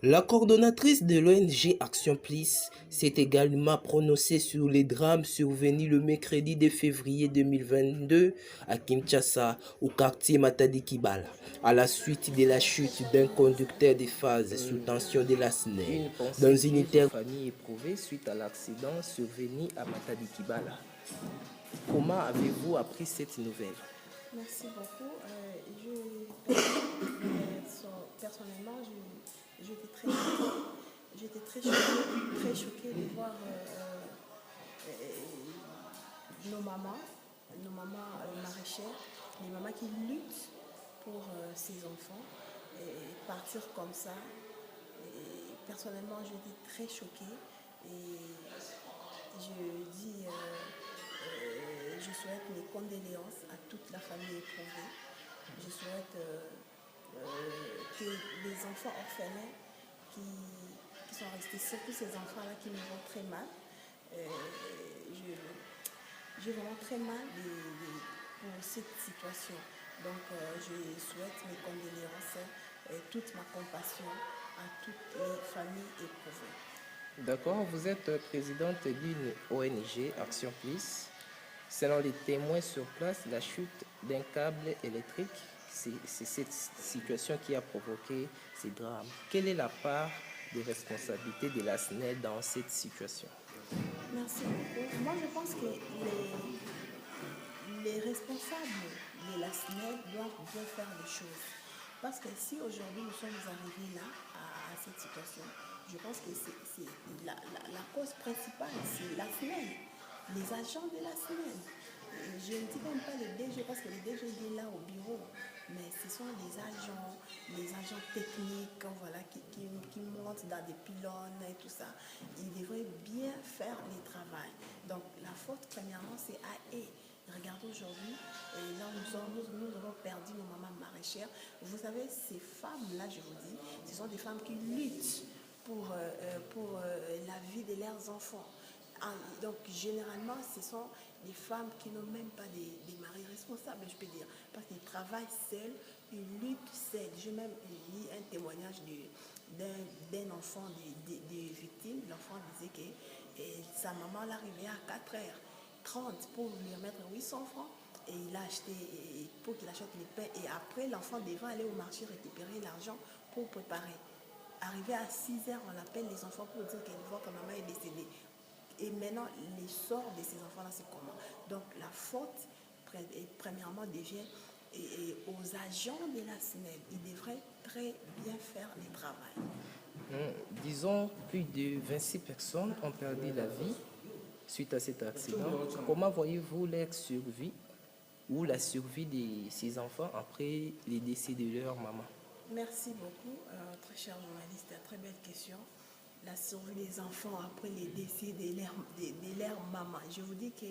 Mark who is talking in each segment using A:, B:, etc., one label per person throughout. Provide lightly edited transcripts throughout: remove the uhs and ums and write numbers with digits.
A: La coordonnatrice de l'ONG Action Plus s'est également prononcée sur les drames survenus le mercredi de février 2022 à Kinshasa, au quartier Matadi Kibala, à la suite de la chute d'un conducteur de phase sous tension de la SNEL.
B: Une pensée
A: Dans une
B: vive aux
A: interview,
B: familles éprouvées suite à l'accident survenu à Matadi Kibala. Comment avez-vous appris cette nouvelle?
C: Merci beaucoup. Personnellement, j'étais très choquée de voir nos mamans maraîchères, les mamans qui luttent pour ces enfants et partir comme ça. Et personnellement, j'étais très choquée et je souhaite mes condoléances à toute la famille éprouvée. Je souhaite que les enfants orphelins qui sont restés, surtout ces enfants-là qui me vont très mal, j'ai vraiment très mal pour cette situation. Donc je souhaite mes condoléances et toute ma compassion à toutes les familles éprouvées.
B: D'accord, vous êtes présidente d'une ONG Action Plus. Selon les témoins sur place, la chute d'un câble électrique, c'est cette situation qui a provoqué ces drames. Quelle est la part de responsabilité de la SNEL dans cette situation?
C: Merci beaucoup. Moi, je pense que les responsables de la SNEL doivent bien faire les choses. Parce que si aujourd'hui nous sommes arrivés là, à cette situation, je pense que c'est la cause principale, c'est la SNEL, les agents de la SNEL. Je ne dis même pas le DG parce que le DG est là au bureau, mais ce sont les agents techniques voilà, qui montent dans des pylônes et tout ça. Ils devraient bien faire le travail. Donc la faute, premièrement, c'est à eux. Regardez aujourd'hui, là nous avons perdu nos mamans maraîchères. Vous savez, ces femmes-là, je vous dis, ce sont des femmes qui luttent pour la vie de leurs enfants. Donc généralement, ce sont des femmes qui n'ont même pas des maris responsables, je peux dire, parce qu'ils travaillent seuls, ils luttent seuls. J'ai même lu un témoignage d'un enfant des victimes. L'enfant disait que sa maman l'arrivait à 4h30 pour lui remettre 800 francs. Et il a acheté, pour qu'il achète les pains. Et après, l'enfant devait aller au marché récupérer l'argent pour préparer. Arrivé à 6h, on appelle les enfants pour dire qu'elle voit que maman est décédée. Et maintenant, les sorts de ces enfants-là, c'est comment? Donc, la faute, premièrement, devient aux agents de la SNEL. Ils devraient très bien faire le travail.
B: Disons, plus de 26 personnes ont perdu la vie suite à cet accident. Comment voyez-vous leur survie ou la survie de ces enfants après les décès de leur maman?
C: Merci beaucoup, très cher journaliste. Très belle question. La survie des enfants après les décès de leur maman. Je vous dis que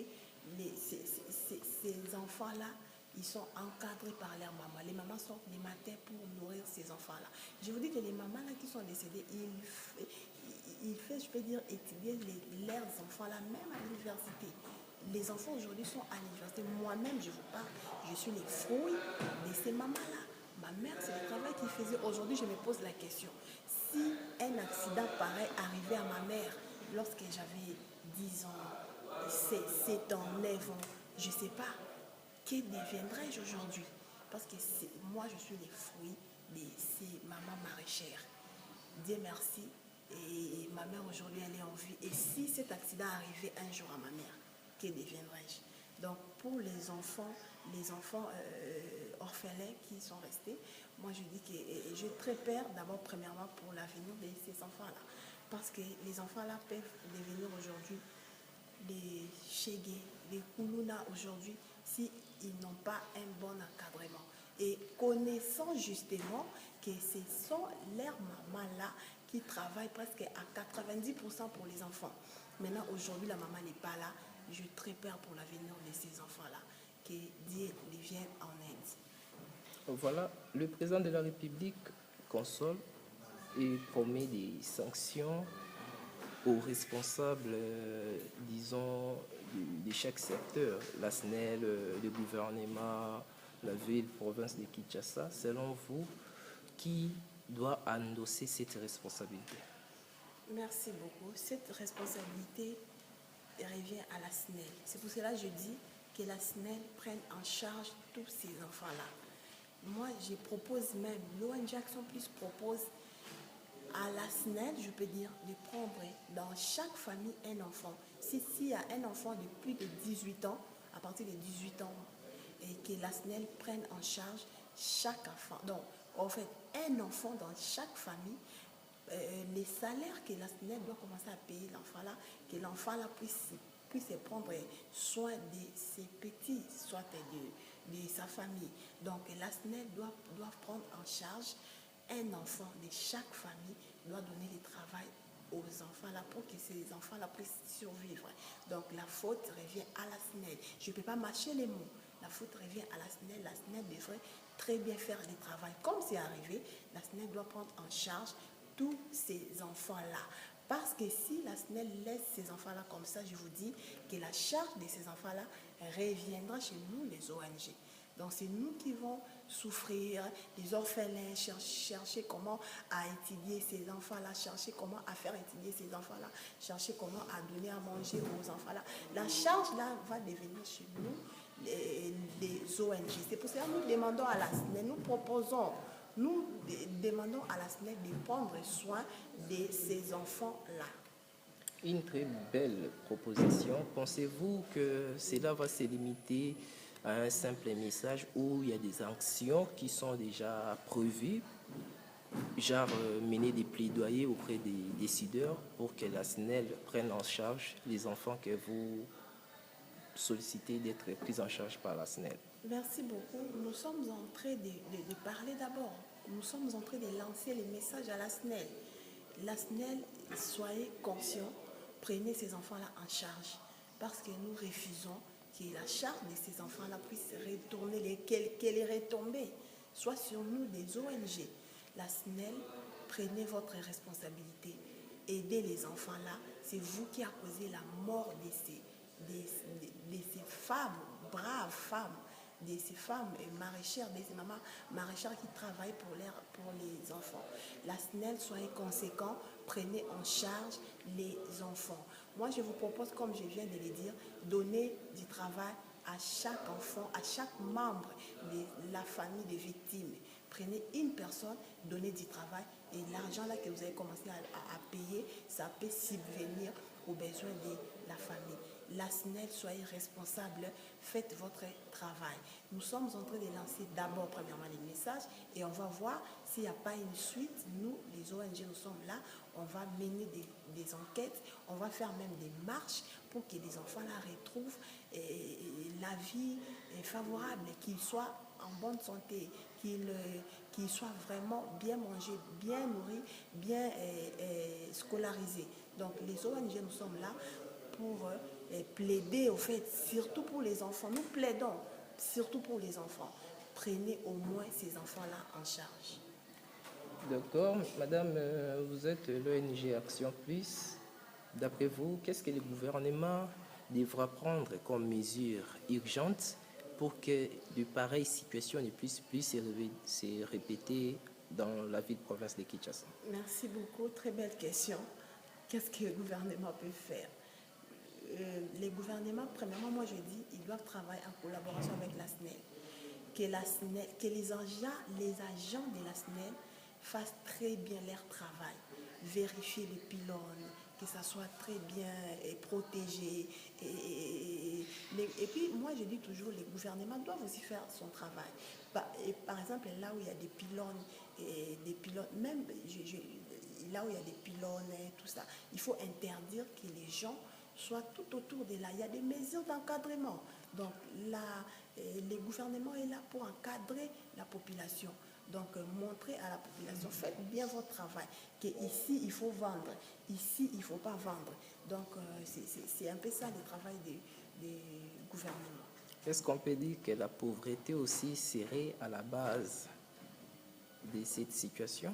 C: ces enfants-là, ils sont encadrés par leur maman. Les mamans sortent les matins pour nourrir ces enfants-là. Je vous dis que les mamans là qui sont décédées, ils font, je peux dire, étudier leurs enfants-là, même à l'université. Les enfants aujourd'hui sont à l'université. Moi-même, je vous parle, je suis les fruits de ces mamans-là. Ma mère, c'est le travail qu'il faisait. Aujourd'hui, je me pose la question. Si un accident pareil arrivait à ma mère lorsque j'avais 10 ans, 7 ans, 9 ans, je ne sais pas, que deviendrais-je aujourd'hui? Parce que moi, je suis les fruits de ces mamans maraîchères. Dieu merci. Et ma mère aujourd'hui, elle est en vie. Et si cet accident arrivait un jour à ma mère, que deviendrais-je? Donc pour les enfants orphelins qui sont restés, moi je dis que j'ai très peur d'abord premièrement pour l'avenir de ces enfants-là. Parce que les enfants-là peuvent devenir aujourd'hui des chégués, des koulouna aujourd'hui, s'ils n'ont pas un bon encadrement. Et connaissant justement que ce sont leurs mamans-là qui travaillent presque à 90% pour les enfants. Maintenant, aujourd'hui, la maman n'est pas là. J'ai très peur pour l'avenir de ces enfants-là. Que Dieu les vienne en aide.
B: Voilà, le président de la République console et promet des sanctions aux responsables, disons, de chaque secteur, la SNEL, le gouvernement, la ville, province de Kinshasa. Selon vous, qui doit endosser cette responsabilité?
C: Merci beaucoup. Cette responsabilité revient à la SNEL. C'est pour cela que je dis que la SNEL prenne en charge tous ces enfants-là. Moi, je propose même, l'ONG Action Plus propose à la SNEL, je peux dire, de prendre dans chaque famille un enfant. S'il y a un enfant de plus de 18 ans, à partir de 18 ans, et que la SNEL prenne en charge chaque enfant. Donc, en fait, un enfant dans chaque famille, les salaires que la SNEL doit commencer à payer l'enfant-là, que l'enfant-là puisse prendre soin de ses petits, soit de sa famille. Donc, la SNEL doit prendre en charge un enfant de chaque famille, doit donner du travail aux enfants là pour que ces enfants là puissent survivre. Donc la faute revient à la SNEL. Je ne peux pas mâcher les mots. La faute revient à la SNEL. La SNEL devrait très bien faire le travail. Comme c'est arrivé, la SNEL doit prendre en charge tous ces enfants-là. Parce que si la SNEL laisse ces enfants-là comme ça, je vous dis que la charge de ces enfants-là reviendra chez nous, les ONG. Donc c'est nous qui vont souffrir, les orphelins, chercher comment à étudier ces enfants-là, chercher comment à faire étudier ces enfants-là, chercher comment à donner à manger aux enfants-là. La charge là va devenir chez nous les ONG. C'est pour cela que nous demandons à la SNEL, nous demandons à la SNEL de prendre soin de ces enfants-là.
B: Une très belle proposition. Pensez-vous que cela va se limiter à un simple message où il y a des actions qui sont déjà prévues, genre mener des plaidoyers auprès des décideurs pour que la SNEL prenne en charge les enfants que vous sollicitez d'être pris en charge par la SNEL?
C: Merci beaucoup. Nous sommes en train de parler d'abord. Nous sommes en train de lancer les messages à la SNEL. La SNEL, soyez conscients, prenez ces enfants-là en charge. Parce que nous refusons que la charge de ces enfants-là puisse retourner, qu'elle est retombée, soit sur nous des ONG. La SNEL, prenez votre responsabilité. Aidez les enfants-là. C'est vous qui a causé la mort de ces femmes, braves femmes, de ces femmes maraîchères, de ces mamans maraîchères qui travaillent pour les enfants. La SNEL, soyez conséquents, prenez en charge les enfants. Moi, je vous propose, comme je viens de le dire, donner du travail à chaque enfant, à chaque membre de la famille des victimes. Prenez une personne, donnez du travail et l'argent là que vous avez commencé à payer, ça peut subvenir aux besoins de la famille. La SNEL, soyez responsable, faites votre travail. Nous sommes en train de lancer d'abord, premièrement, les messages et on va voir s'il n'y a pas une suite. Nous, les ONG, nous sommes là, on va mener des enquêtes, on va faire même des marches pour que les enfants là retrouvent la vie favorable, qu'ils soient en bonne santé, qu'ils soient vraiment bien mangés, bien nourris, bien scolarisés. Donc les ONG, nous sommes là pour plaider, au fait, surtout pour les enfants. Nous plaidons, surtout pour les enfants. Prenez au moins ces enfants-là en charge.
B: D'accord. Madame, vous êtes l'ONG Action Plus. D'après vous, qu'est-ce que le gouvernement devra prendre comme mesures urgentes pour que de pareilles situations ne puissent plus se répéter dans la ville province de Kinshasa?
C: Merci beaucoup. Très belle question. Qu'est-ce que le gouvernement peut faire? Les gouvernements, premièrement, moi je dis, ils doivent travailler en collaboration avec la SNEL. Que les agents de la SNEL fassent très bien leur travail. Vérifier les pylônes, que ça soit très bien protégé. Et puis, moi je dis toujours, les gouvernements doivent aussi faire son travail. Par exemple, là où il y a des pylônes, même là où il y a des pylônes et tout ça, il faut interdire que les gens soit tout autour de là. Il y a des mesures d'encadrement. Donc là, le gouvernement est là pour encadrer la population. Donc montrer à la population, faites bien votre travail, qu'ici il faut vendre, ici il ne faut pas vendre. Donc c'est un peu ça le travail des gouvernements.
B: Est-ce qu'on peut dire que la pauvreté aussi serait à la base de cette situation?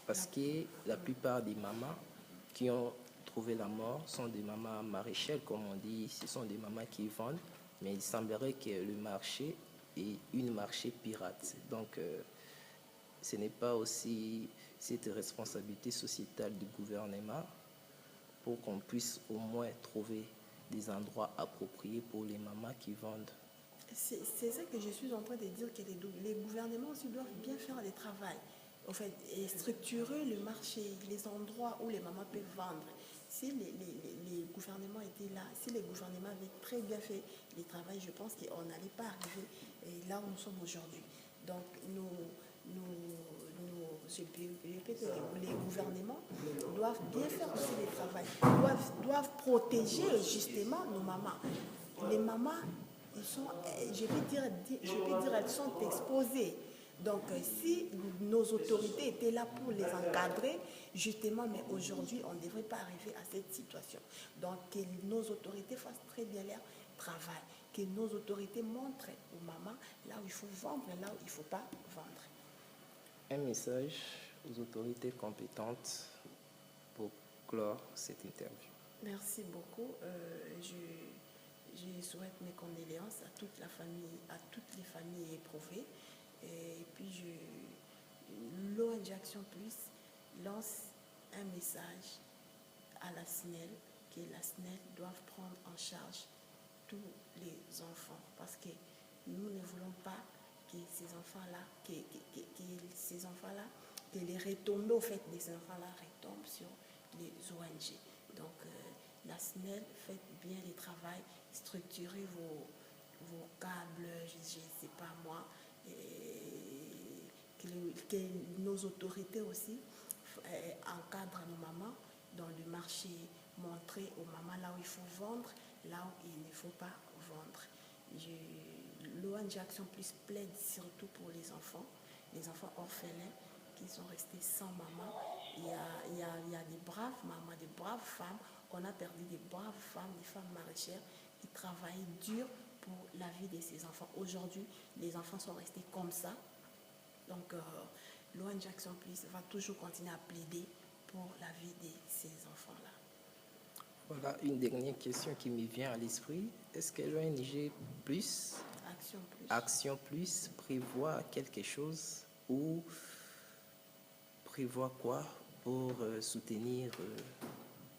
B: Parce que la plupart des mamans qui ont trouvé la mort sont des mamans maraîchères, comme on dit, ce sont des mamans qui vendent, mais il semblerait que le marché est une marché pirate. Donc, ce n'est pas aussi cette responsabilité sociétale du gouvernement pour qu'on puisse au moins trouver des endroits appropriés pour les mamans qui vendent?
C: C'est ça que je suis en train de dire, que les gouvernements aussi doivent bien faire le travail. En fait, et structurer le marché, les endroits où les mamans peuvent vendre. Si les gouvernements étaient là, si les gouvernements avaient très bien fait le travail, je pense qu'on n'allait pas arriver là où nous sommes aujourd'hui. Donc, les gouvernements doivent bien faire aussi le travail, doivent protéger justement nos mamans. Les mamans, ils sont, je vais dire, elles sont exposées. Donc, si nos autorités étaient là pour les encadrer, justement, mais aujourd'hui, on ne devrait pas arriver à cette situation. Donc, que nos autorités fassent très bien leur travail, que nos autorités montrent aux mamans là où il faut vendre, là où il ne faut pas vendre.
B: Un message aux autorités compétentes pour clore cette interview.
C: Merci beaucoup. Je souhaite mes condoléances à toute la famille, à toutes les familles éprouvées. Et puis, l'ONG Action Plus lance un message à la SNEL, que la SNEL doit prendre en charge tous les enfants. Parce que nous ne voulons pas que ces enfants-là, que les retombées au fait de ces enfants-là retombent sur les ONG. Donc, la SNEL, faites bien le travail, structurez vos câbles, je ne sais pas moi, que nos autorités aussi encadrent nos mamans dans le marché, montrer aux mamans là où il faut vendre, là où il ne faut pas vendre. L'ONG Action Plus plaide surtout pour les enfants orphelins qui sont restés sans maman. Il y a des braves mamans, des braves femmes. On a perdu des braves femmes, des femmes maraîchères qui travaillent dur pour la vie de ces enfants. Aujourd'hui, les enfants sont restés comme ça. Donc, l'ONG Action Plus va toujours continuer à plaider pour la vie de ces enfants-là.
B: Voilà une dernière question qui me vient à l'esprit. Est-ce que l'ONG Action Plus prévoit quelque chose ou prévoit quoi pour soutenir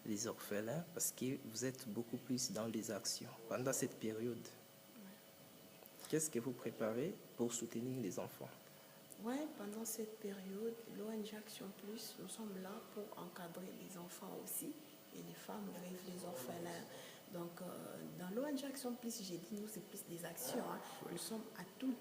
B: les orphelins? Parce que vous êtes beaucoup plus dans les actions pendant cette période. Qu'est-ce que vous préparez pour soutenir les enfants?
C: Oui, pendant cette période, l'ONG Action Plus, nous sommes là pour encadrer les enfants aussi et les femmes veuves, les orphelins. Donc, dans l'ONG Action Plus, j'ai dit, nous, c'est plus des actions. Hein. Nous sommes tout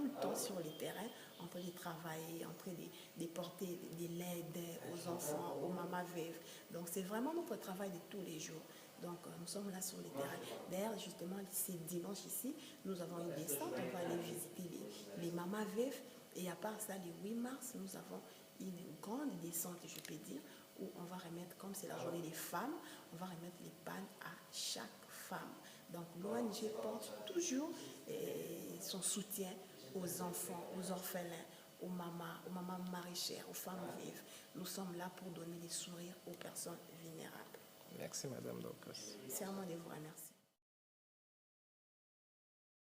C: le temps sur les terrains, en train de travailler, en train de porter de l'aide aux enfants, aux mamans veuves. Donc, c'est vraiment notre travail de tous les jours. Donc, nous sommes là sur les terrains. D'ailleurs, justement, ce dimanche ici, nous avons une descente. On va aller visiter les mamans veuves. Et à part ça, le 8 mars, nous avons une grande descente, je peux dire, où on va remettre, comme c'est la journée des femmes, on va remettre les pannes à chaque femme. Donc l'ONG porte toujours son soutien aux enfants, aux orphelins, aux mamans maraîchères, aux femmes vives. Nous sommes là pour donner les sourires aux personnes vulnérables.
B: Merci Madame Dorcas.
C: C'est à moi de vous remercier.